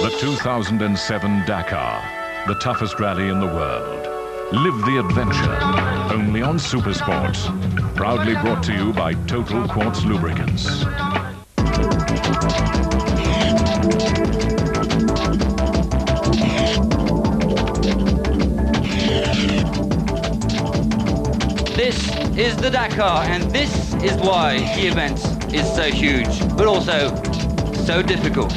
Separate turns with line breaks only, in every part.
The 2007 Dakar, the toughest rally in the world. Live the adventure, only on Supersports. Proudly brought to you by Total Quartz Lubricants.
This is the Dakar, and this is why the event is so huge, but also so difficult.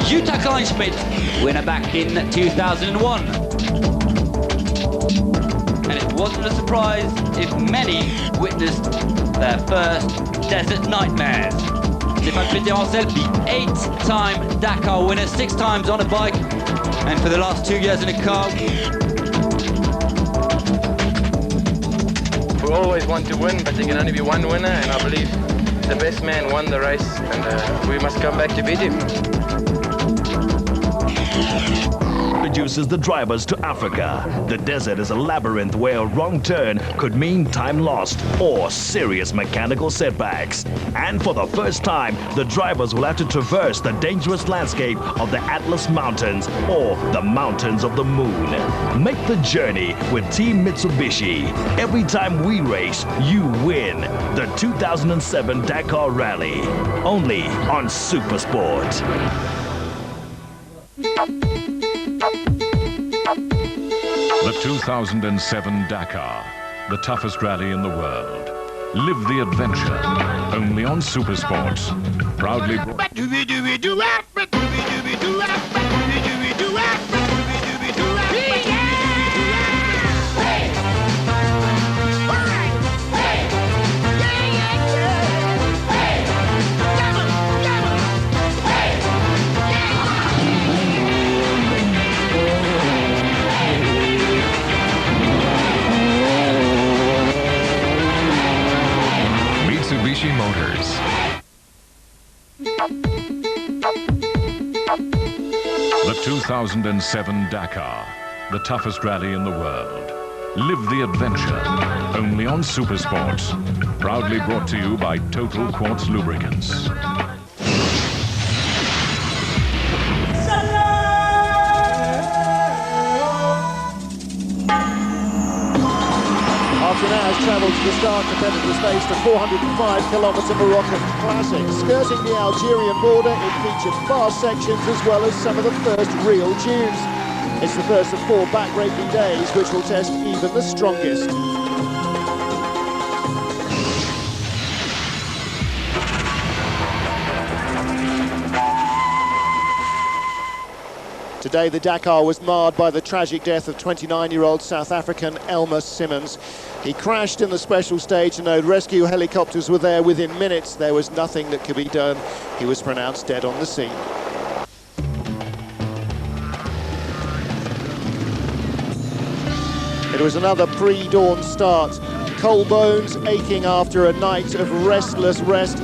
Jutta Kleinschmidt, winner back in 2001. And it wasn't a surprise if many witnessed their first desert nightmares. Stéphane Pitté-Ancel, the 8-time Dakar winner, 6 times on a bike, and for the last 2 years in a car.
We always want to win, but there can only be one winner, and I believe the best man won the race, and we must come back to beat him.
Introduces the drivers to Africa. The desert is a labyrinth where a wrong turn could mean time lost or serious mechanical setbacks. And for the first time, the drivers will have to traverse the dangerous landscape of the Atlas Mountains or the Mountains of the Moon. Make the journey with Team Mitsubishi. Every time we race, you win. The 2007 Dakar Rally. Only on Supersport.
The 2007 Dakar, the toughest rally in the world. Live the adventure, only on Supersports. Proudly brought...
Mitsubishi Motors.
The 2007 Dakar, the toughest rally in the world. Live the adventure, only on Supersports. Proudly brought to you by Total Quartz Lubricants.
After an hour's travel to the start, competitors faced a 405-kilometre Moroccan classic. Skirting the Algerian border, it featured fast sections as well as some of the first real tunes. It's the first of 4 back-breaking days, which will test even the strongest. Today, the Dakar was marred by the tragic death of 29-year-old South African Elmer Simmons. He crashed in the special stage, and though rescue helicopters were there within minutes, there was nothing that could be done. He was pronounced dead on the scene. It was another pre-dawn start. Cold bones aching after a night of restless rest.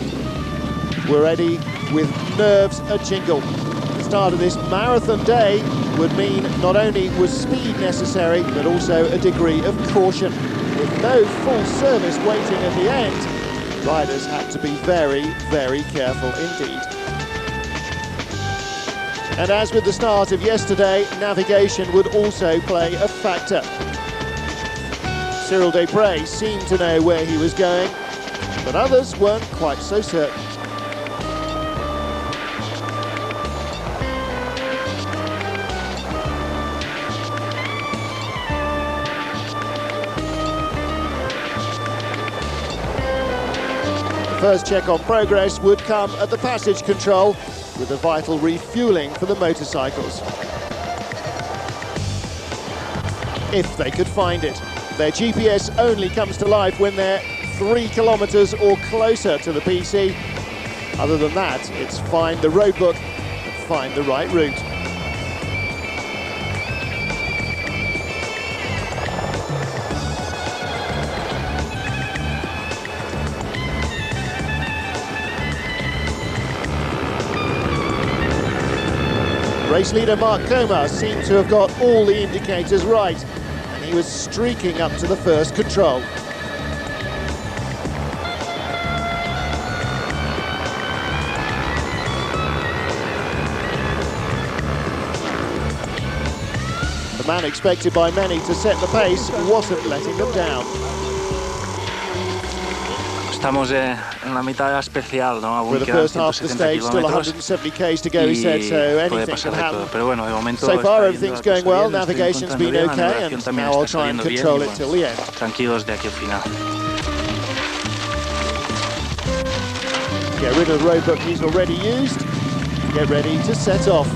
We're ready with nerves a-jingle. The start of this marathon day would mean not only was speed necessary, but also a degree of caution. With no full service waiting at the end, riders had to be very, very careful indeed. And as with the start of yesterday, navigation would also play a factor. Cyril Desprez seemed to know where he was going, but others weren't quite so certain. The first check on progress would come at the passage control, with the vital refuelling for the motorcycles. If they could find it. Their GPS only comes to life when they're 3 kilometres or closer to the PC. Other than that, it's find the roadbook and find the right route. Race leader Mark Comer seemed to have got all the indicators right, and he was streaking up to the first control. The man expected by many to set the pace wasn't letting them down.
Estamos en la mitad especial, ¿no? Aún
For the
quedan
first half of the
170
stage, still
kilómetros
170 k's to go, he said, so anything can happen.
Pero bueno, de momento
So far,
está
everything's
yendo la
going well,
cosa bien,
navigation's
estoy
been
encontrando bien, la
okay,
navegación
and
también
now I'll
está
try and
saliendo bien,
control
y
it
bueno,
till the end.
tranquilos de aquí al final.
Get rid of the roadbook he's already used. Get ready to set off.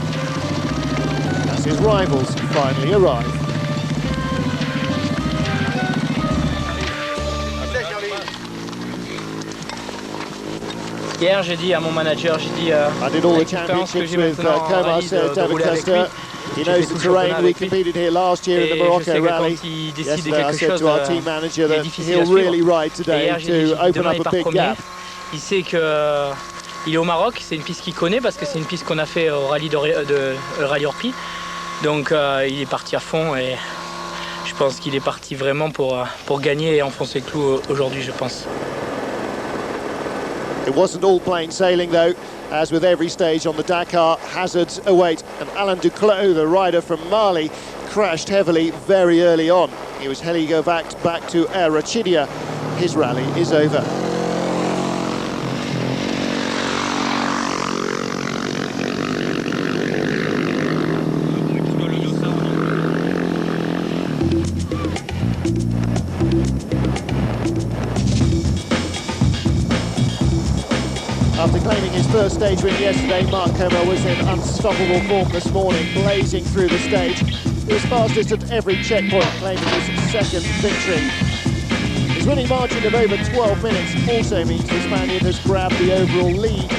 As his rivals finally arrive.
Hier, j'ai dit à mon manager, j'ai dit
I did all the
avec l'expérience que
championships
j'ai
with
maintenant en
Comer,
rallye
said
de
David
rouler avec lui.
Custer. He knows the terrain. We competed here last year in the
Et je sais
Morocco
que
Rally.
quand il décide
Yesterday I
quelque
said
chose,
to our team manager
il est
that
difficile à
he'll
suivre.
really ride
Et
today
hier, j'ai dit,
to open
demain,
up
il
a
part
big
premier.
gap.
Il sait que il est au Maroc, c'est une piste qu'il connaît parce que c'est une piste qu'on a fait au rallye rallye Orpi. Donc il est parti à fond et je pense qu'il est parti vraiment pour gagner et enfoncer le clou aujourd'hui, je pense.
It wasn't all plain sailing though. As with every stage on the Dakar, hazards await. And Alain Duclos, the rider from Mali, crashed heavily very early on. He was heligovaced back to Air Rachidia. His rally is over. After claiming his first stage win yesterday, Mark Comer was in unstoppable form this morning, blazing through the stage. He was fastest at every checkpoint, claiming his second victory. His winning margin of over 12 minutes also means the Spaniard has grabbed the overall lead.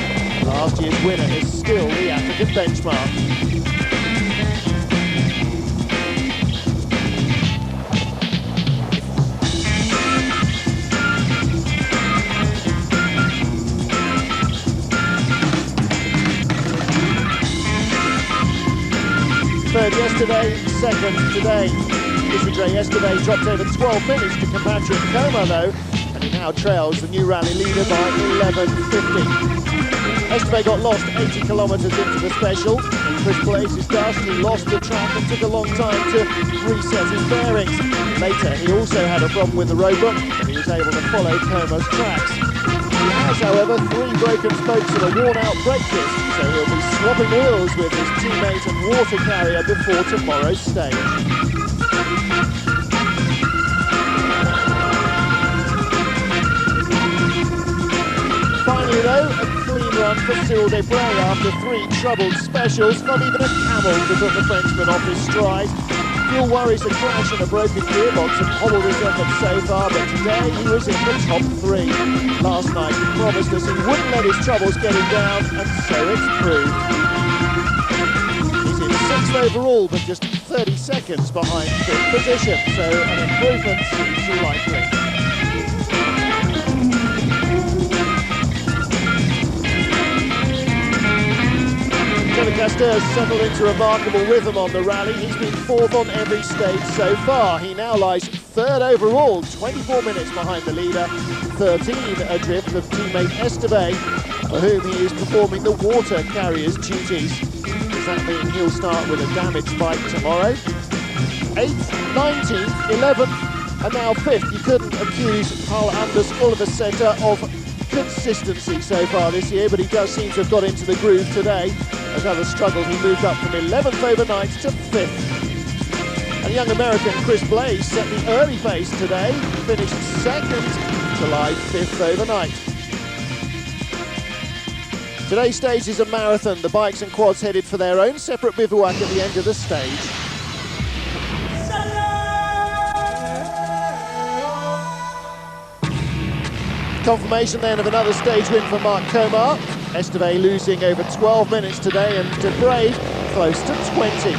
Last year's winner is still the African benchmark. Third yesterday, second today. Isidre yesterday dropped over 12 minutes to compatriot Comer though, and he now trails the new rally leader by 11.50. Esteve got lost 80 kilometres into the special. In Chris Blaze's dust, he lost the track and took a long time to reset his bearings. Later, he also had a problem with the roadbook, but he was able to follow Comer's tracks. He has, however, 3 broken spokes and a worn-out brake disc, so he'll be swapping wheels with his teammate and water carrier before tomorrow's stage. Finally though, a clean run for Cyril Desbray after 3 troubled specials. Not even a camel to put the Frenchman off his stride. Fuel worries a crash and a broken gearbox have hobbled his efforts so far, but today he was in the top 3. Last night he promised us he wouldn't let his troubles get him down, and so it's proved. He's in 6th overall, but just 30 seconds behind 5th position, so an improvement seems likely. David Custer has settled into remarkable rhythm on the rally. He's been 4th on every stage so far. He now lies 3rd overall, 24 minutes behind the leader, 13 adrift of teammate Esteve, for whom he is performing the water carrier's duties. Does that mean he'll start with a damaged bike tomorrow? 8th, 19th, 11th, and now 5th. You couldn't accuse Carl Anders Oliversæter of consistency so far this year, but he does seem to have got into the groove today. As others struggled, he moved up from 11th overnight to 5th. And young American Chris Blaze set the early pace today, finished 2nd to lie 5th overnight. Today's stage is a marathon. The bikes and quads headed for their own separate bivouac at the end of the stage. Confirmation then of another stage win for Mark Comer. Esteve losing over 12 minutes today, and Desbray close to 20.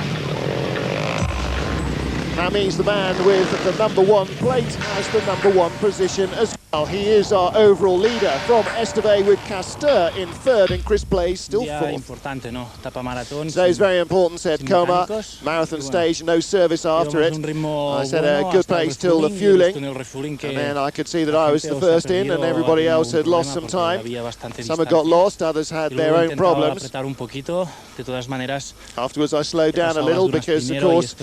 Hamy's the man with the #1 plate as the #1 position as well. He is our overall leader from Esteve with Castor in 3rd and Chris Blaze still 4th. So it's very important, said Coma. Marathon stage, no service after it. I said a good pace till the fueling, and then I could see that I was the first in and everybody else had lost some time. Some had got lost, others had their own problems. Afterwards I slowed down a little because, of course,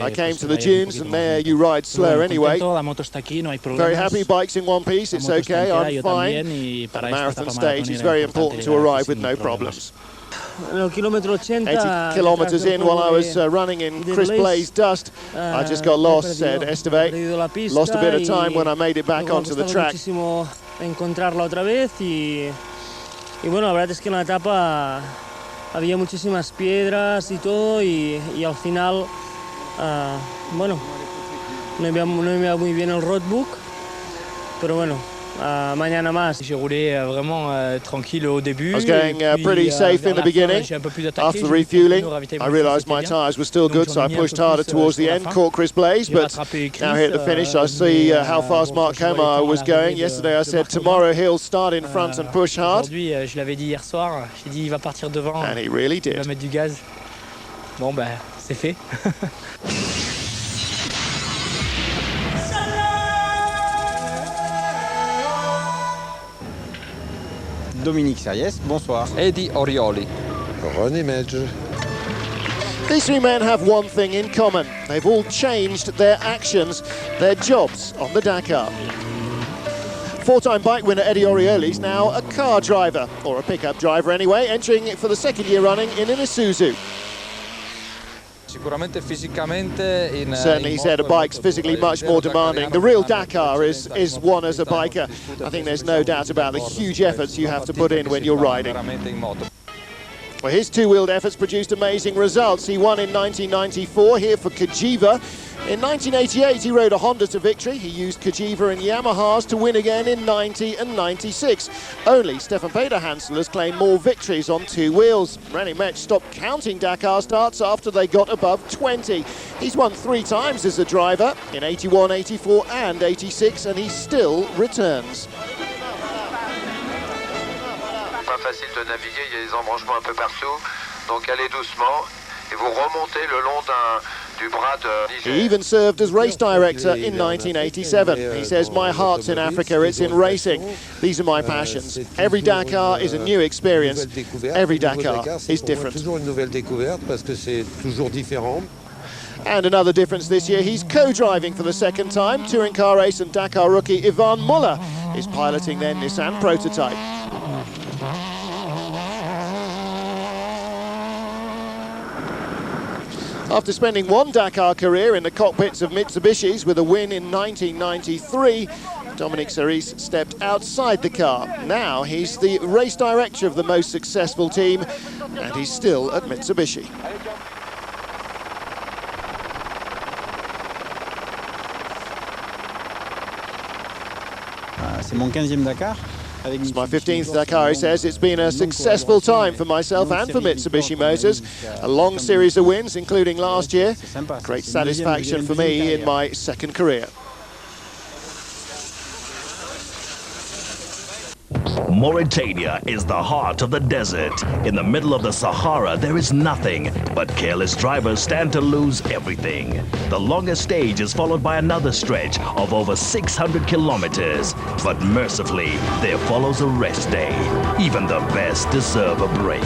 I came to the dunes and there you ride slow anyway. Very happy, bikes in one piece, it's okay, I'm fine. At the marathon stage it's very important to arrive with no problems. 80 kilometers in while I was running in Chris Blaze dust, I just got lost, said Esteve. Lost a bit of time when I made it back onto the track.
Encontrarla otra vez y bueno, la verdad es que en la etapa había muchísimas piedras y todo y al final, bueno, no iba muy bien el roadbook, pero bueno, mañana más.
J'ai roulé vraiment tranquille au début.
I was going pretty safe in the beginning. After the refueling, I realised my tyres were still good, so I pushed harder towards the end, caught Chris Blaze, but now here at the finish I see how fast Mark Coma was going. Yesterday I said tomorrow he'll start in front and push hard.
Aujourd'hui, je l'avais dit hier soir, j'ai dit il va partir devant.
And he really did.
Il va mettre du gaz. Bon ben, c'est fait.
Dominique Sariès, bonsoir.
Eddie Orioli.
René Medge.
These three men have one thing in common. They've all changed their actions, their jobs on the Dakar. Four-time bike winner Eddie Orioli's now a car driver, or a pickup driver anyway, entering for the 2nd year running in an Isuzu. Certainly, he said, a bike's physically much more demanding. The real Dakar is won as a biker. I think there's no doubt about the huge efforts you have to put in when you're riding. Well, his two-wheeled efforts produced amazing results. He won in 1994 here for Kajiva. In 1988, he rode a Honda to victory. He used Kajiva and Yamahas to win again in 90 and 96. Only Stefan Peter-Hansel has claimed more victories on two wheels. René Metz stopped counting Dakar starts after they got above 20. He's won 3 times as a driver, in 81, 84 and 86, and he still returns.
Pas facile de naviguer, il y a des embranchements un peu partout, donc allez doucement et vous remontez le long du bras de Niger.
He even served as race director in 1987. He says, my heart's in Africa, it's in racing. These are my passions. Every Dakar is a new experience. Every Dakar is different. And another difference this year, he's co-driving for the 2nd time. Touring car race and Dakar rookie Ivan Muller is piloting their Nissan prototype. After spending one Dakar career in the cockpits of Mitsubishis with a win in 1993, Dominique Sariès stepped outside the car. Now he's the race director of the most successful team, and he's still at Mitsubishi.
C'est mon 15e Dakar.
It's my 15th Dakar, he says. It's been a successful time for myself and for Mitsubishi Motors. A long series of wins, including last year. Great satisfaction for me in my 2nd career.
Mauritania is the heart of the desert. In the middle of the Sahara, there is nothing, but careless drivers stand to lose everything. The longest stage is followed by another stretch of over 600 kilometers. But mercifully, there follows a rest day. Even the best deserve a break.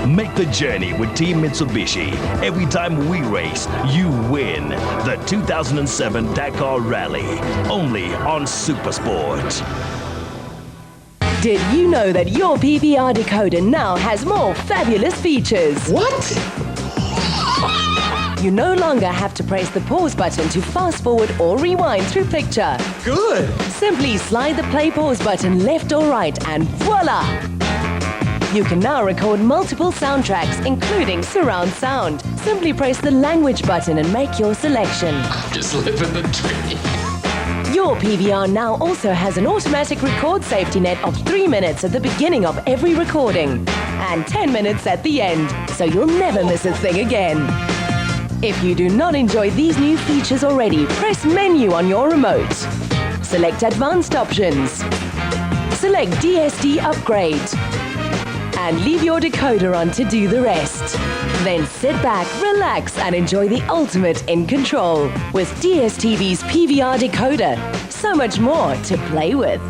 Make the journey with Team Mitsubishi. Every time we race, you win. The 2007 Dakar Rally, only on Supersport.
Did you know that your PVR decoder now has more fabulous features?
What?
You no longer have to press the pause button to fast forward or rewind through picture.
Good.
Simply slide the play pause button left or right and voila! You can now record multiple soundtracks, including surround sound. Simply press the language button and make your selection.
I'm just living the dream.
Your PVR now also has an automatic record safety net of 3 minutes at the beginning of every recording and 10 minutes at the end, so you'll never miss a thing again. If you do not enjoy these new features already, press menu on your remote. Select advanced options. Select DSD upgrade. And leave your decoder on to do the rest. Then sit back, relax and enjoy the ultimate in control with DSTV's PVR decoder. So much more to play with.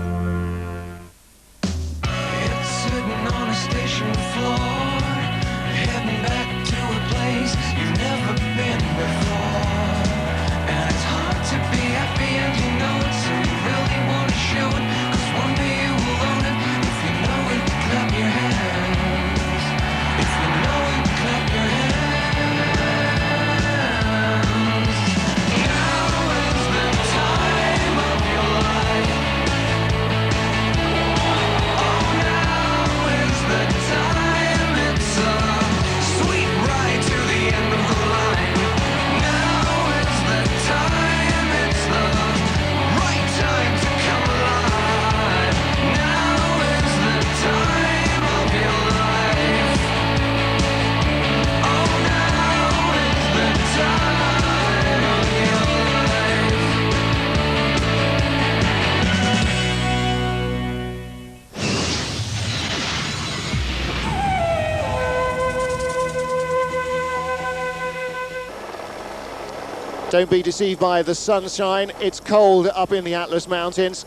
Don't be deceived by the sunshine. It's cold up in the Atlas Mountains.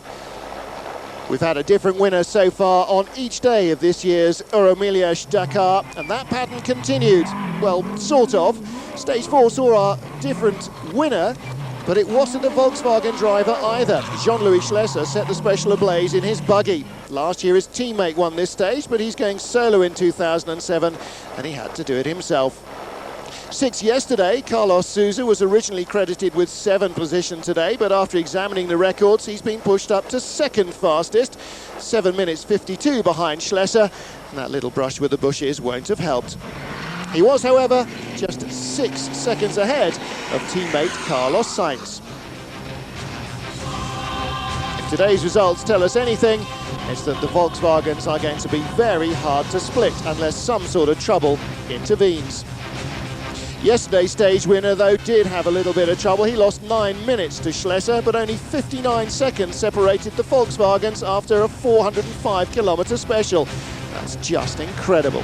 We've had a different winner so far on each day of this year's Euromillions Dakar, and that pattern continued. Well, sort of. Stage 4 saw a different winner, but it wasn't a Volkswagen driver either. Jean-Louis Schlesser set the special ablaze in his buggy. Last year his teammate won this stage, but he's going solo in 2007, and he had to do it himself. 6 yesterday, Carlos Sousa was originally credited with 7 position today, but after examining the records, he's been pushed up to second fastest, 7 minutes 52 behind Schlesser, and that little brush with the bushes won't have helped. He was, however, just 6 seconds ahead of teammate Carlos Sainz. If today's results tell us anything, it's that the Volkswagens are going to be very hard to split unless some sort of trouble intervenes. Yesterday's stage winner, though, did have a little bit of trouble. He lost 9 minutes to Schlesser, but only 59 seconds separated the Volkswagens after a 405-kilometre special. That's just incredible.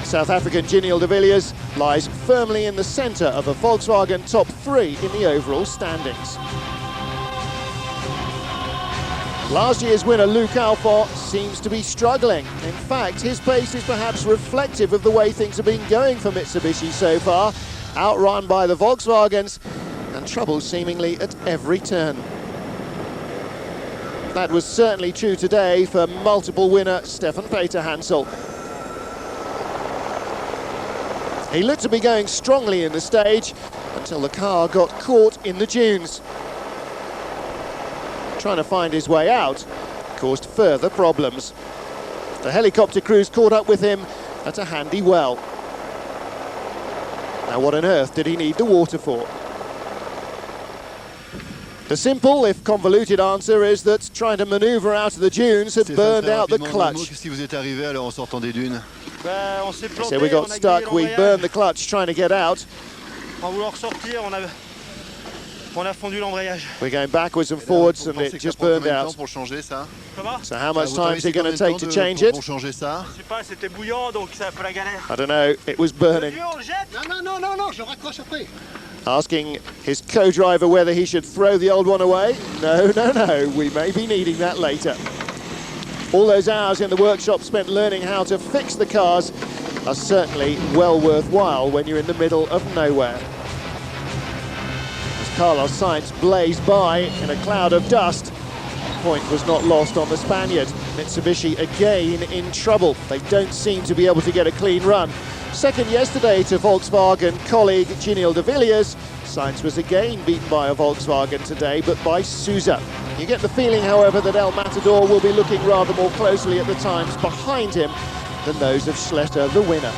South African Giniel de Villiers lies firmly in the centre of a Volkswagen top 3 in the overall standings. Last year's winner, Luc Alphon, seems to be struggling. In fact, his pace is perhaps reflective of the way things have been going for Mitsubishi so far, outrun by the Volkswagens, and trouble seemingly at every turn. That was certainly true today for multiple winner Stefan Peter-Hansel. He looked to be going strongly in the stage until the car got caught in the dunes. Trying to find his way out caused further problems. The helicopter crews caught up with him at a handy well. Now what on earth did he need the water for? The simple, if convoluted answer is that trying to manoeuvre out of the dunes had burned out the clutch. So we got stuck, we burned the clutch trying to get out. We're going backwards and forwards and it just burned out. So how much time is it going to take to change it? I don't know, it was burning. Asking his co-driver whether he should throw the old one away. No, we may be needing that later. All those hours in the workshop spent learning how to fix the cars are certainly well worthwhile when you're in the middle of nowhere. Carlos Sainz blazed by in a cloud of dust. Point was not lost on the Spaniard. Mitsubishi again in trouble. They don't seem to be able to get a clean run. Second yesterday to Volkswagen colleague Giniel de Villiers. Sainz was again beaten by a Volkswagen today, but by Sousa. You get the feeling, however, that El Matador will be looking rather more closely at the times behind him than those of Schlesser, the winner.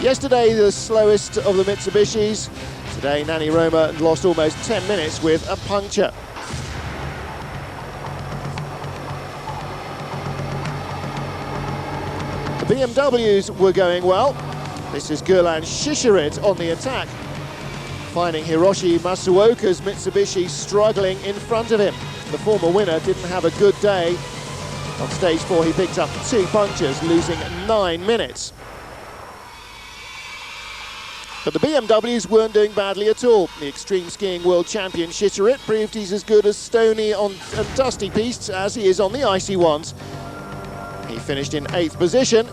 Yesterday, the slowest of the Mitsubishis. Today, Nani Roma lost almost 10 minutes with a puncture. The BMWs were going well. This is Guerlain Chicherit on the attack, finding Hiroshi Masuoka's Mitsubishi struggling in front of him. The former winner didn't have a good day. On stage 4, he picked up 2 punctures, losing 9 minutes. But the BMWs weren't doing badly at all. The extreme skiing world champion Chicherit proved he's as good as stony and dusty pistes as he is on the icy ones. He finished in 8th position.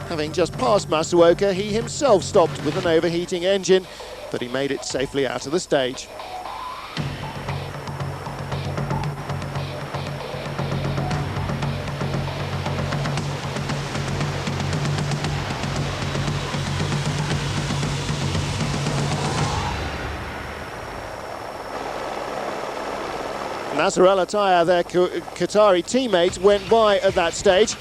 Having just passed Masuoka, he himself stopped with an overheating engine, but he made it safely out of the stage. Nasser Al-Attiyah, their Qatari teammate, went by at that stage.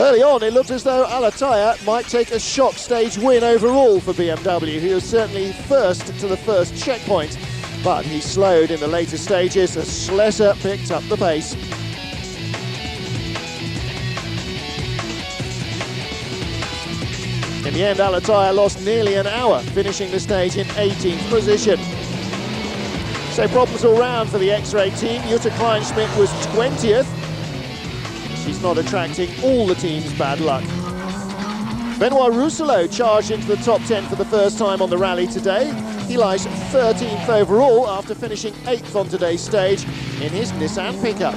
Early on, it looked as though Al-Attiyah might take a shock stage win overall for BMW. He was certainly first to the first checkpoint, but he slowed in the later stages as Schlesser picked up the pace. In the end, Al-Attiyah lost nearly an hour, finishing the stage in 18th position. So problems all round for the X-Ray team. Jutta Kleinschmidt was 20th. She's not attracting all the team's bad luck. Benoit Rousselot charged into the top 10 for the first time on the rally today. He lies 13th overall after finishing 8th on today's stage in his Nissan pickup.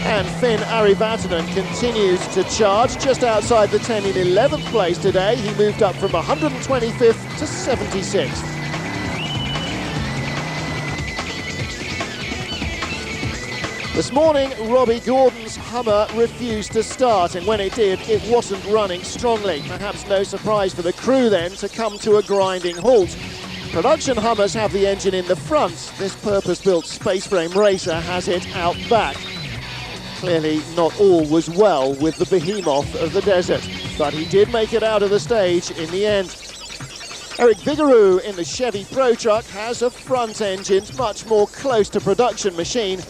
And Finn Ari Vatanen continues to charge just outside the 10 in 11th place today. He moved up from 125th to 76th. This morning, Robbie Gordon's Hummer refused to start, and when it did, it wasn't running strongly. Perhaps no surprise for the crew then to come to a grinding halt. Production Hummers have the engine in the front. This purpose-built space frame racer has it out back. Clearly not all was well with the behemoth of the desert, but he did make it out of the stage in the end. Eric Vigouroux in the Chevy Pro Truck has a front engine much more close to production machine.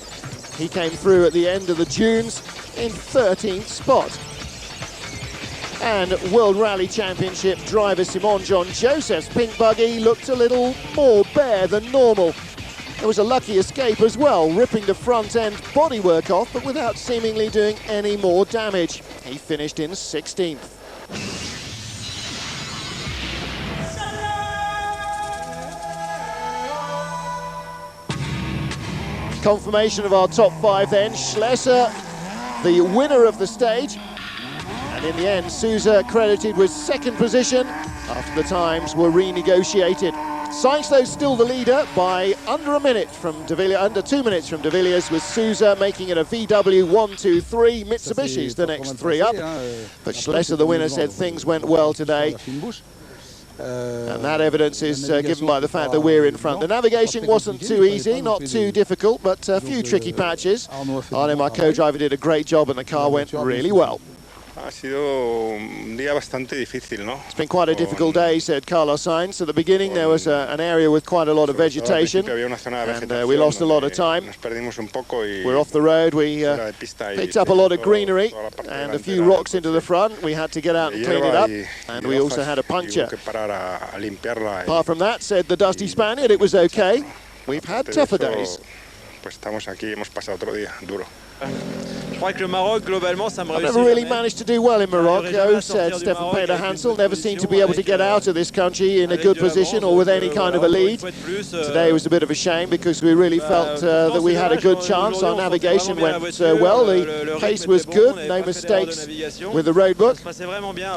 He came through at the end of the dunes in 13th spot. And World Rally Championship driver Simon John Joseph's pink buggy looked a little more bare than normal. There was a lucky escape as well, ripping the front end bodywork off, but without seemingly doing any more damage. He finished in 16th. Confirmation of our top 5 then. Schlesser, the winner of the stage. And in the end, Sousa credited with 2nd position after the times were renegotiated. Sainz, though, still the leader by under 2 minutes from De Villiers, with Sousa making it a VW 1-2-3. Mitsubishi's the next 3 up. But Schlesser, the winner, said things went well today. And that evidence is given by the fact that we're in front. The navigation wasn't too easy, not too difficult, but a few tricky patches. Arne, my co-driver, did a great job and the car went really well. It's been quite a difficult day, said Carlos Sainz. At the beginning there was an area with quite a lot of vegetation and we lost a lot of time. We're off the road, we picked up a lot of greenery and a few rocks into the front. We had to get out and clean it up, and we also had a puncture. Apart from that, said the dusty Spaniard, it was okay. We've had tougher days. I've never really managed to do well in Morocco, said Stefan Peter Hansel. Never seemed to be able to get out of this country in a good position or with any kind of a lead. Today was a bit of a shame because we really felt that we had a good chance. Our navigation went well, the pace was good, no mistakes with the roadbook.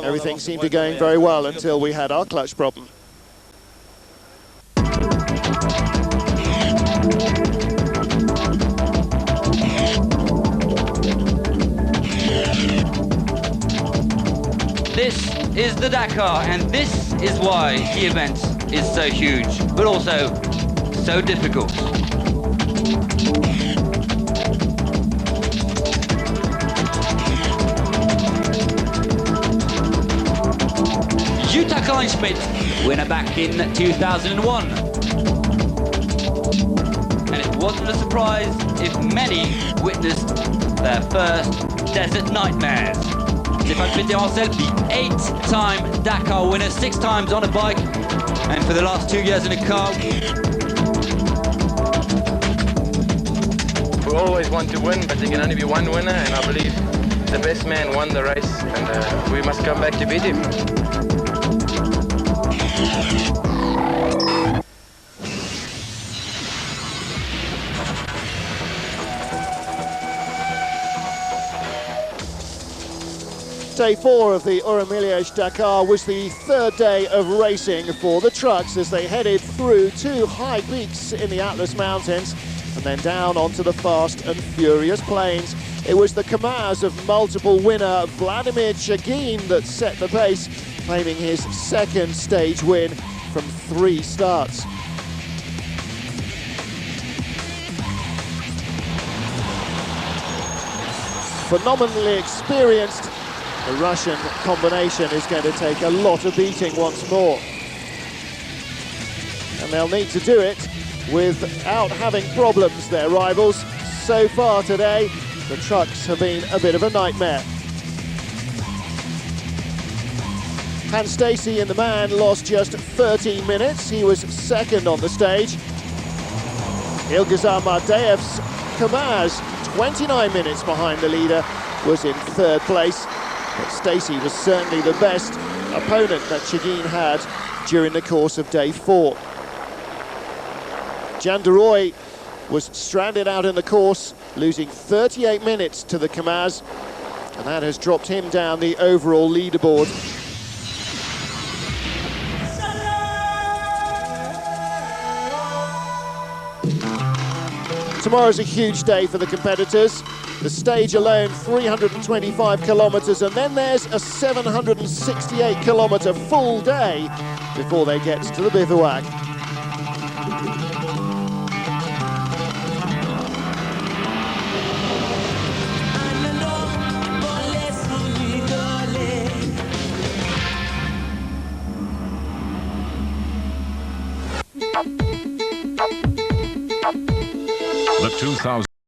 Everything seemed to be going very well until we had our clutch problem.
This is the Dakar, and this is why the event is so huge, but also so difficult. Jutta Kleinschmidt, winner back in 2001. wasn't a surprise if many witnessed their first desert nightmares. Stéphane Péterancel, the 8-time Dakar winner, 6 times on a bike, and for the last 2 years in a car.
We always want to win, but there can only be one winner, and I believe the best man won the race, and we must come back to beat him.
Day 4 of the Euromilliage Dakar was the third day of racing for the trucks as they headed through 2 high peaks in the Atlas Mountains and then down onto the fast and furious plains. It was the Kamaz of multiple winner Vladimir Chagin that set the pace, claiming his second stage win from 3 starts. Phenomenally experienced, the Russian combination is going to take a lot of beating once more. And they'll need to do it without having problems, their rivals. So far today, the trucks have been a bit of a nightmare. Hans Stacey in the man lost just 13 minutes. He was second on the stage. Ilgazar Mardeyev's Kamaz, 29 minutes behind the leader, was in third place. But Stacey was certainly the best opponent that Chagin had during the course of day 4. Jan de Rooij was stranded out in the course, losing 38 minutes to the Kamaz, and that has dropped him down the overall leaderboard. Tomorrow's a huge day for the competitors. The stage alone, 325 kilometres, and then there's a 768-kilometre full day before they get to the bivouac.
The 2000